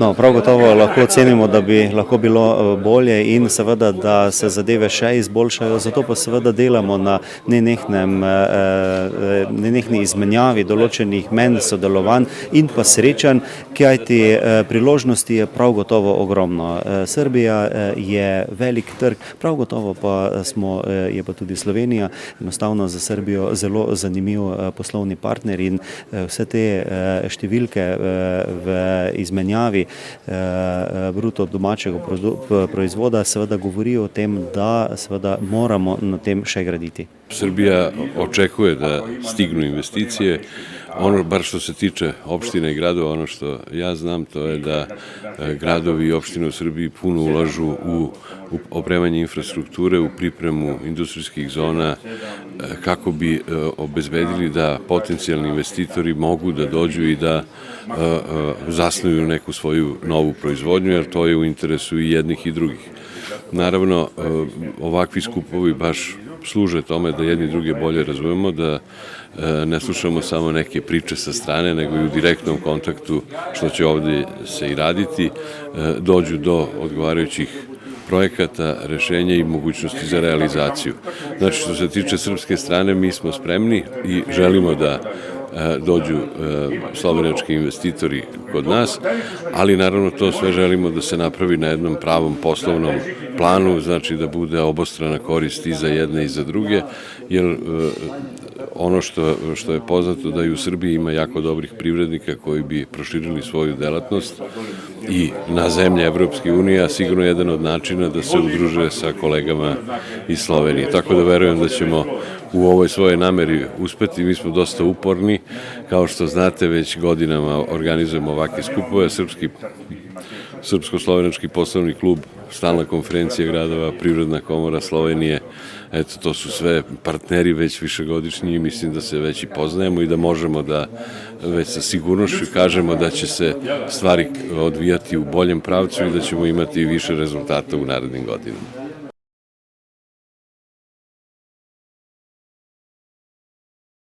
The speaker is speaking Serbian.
No, prav gotovo lahko ocenimo, da bi lahko bilo bolje in seveda, da se zadeve še izboljšajo, zato pa seveda delamo na nenehni izmenjavi določenih menj sodelovanj in pa srečanj, kajti priložnosti je prav gotovo ogromno. Srbija je velik trg, prav gotovo pa je pa tudi Slovenija enostavno za Srbijo zelo zanimiv poslovni partner in vse te številke v izmenjavi bruto domačega proizvoda seveda govorijo o tem, da seveda moramo na tem še graditi. Srbija očekuje da stignu investicije. Ono, bar što se tiče opštine i gradova, ono što ja znam, to je da gradovi i opštine u Srbiji puno ulažu u opremanje infrastrukture, u pripremu industrijskih zona, kako bi obezbedili da potencijalni investitori mogu da dođu i da zasnuju neku svoju novu proizvodnju, jer to je u interesu i jednih i drugih. Naravno, ovakvi skupovi baš služe tome da jedni druge bolje razumemo, da ne slušamo samo neke priče sa strane, nego i u direktnom kontaktu, što će ovde se i raditi, dođu do odgovarajućih projekata, rešenja i mogućnosti za realizaciju. Znači, što se tiče srpske strane, mi smo spremni i želimo da dođu slovenački investitori kod nas, ali naravno to sve želimo da se napravi na jednom pravom poslovnom planu, znači da bude obostrana korist i za jedne i za druge, jer ono što je poznato da i u Srbiji ima jako dobrih privrednika koji bi proširili svoju delatnost i na zemlje Evropske unije, a sigurno jedan od načina da se udruže sa kolegama iz Slovenije. Tako da verujem da ćemo u ovoj svojoj nameri uspeti. Mi smo dosta uporni, kao što znate već godinama organizujemo ovakve skupove, Srpsko-slovenački poslovni klub, stalna konferencija gradova, Privredna komora Slovenije, eto to su sve partneri već višegodišnji i mislim da se već i poznajemo i da možemo da već sa sigurnošću kažemo da će se stvari odvijati u boljem pravcu i da ćemo imati više rezultata u narednim godinama.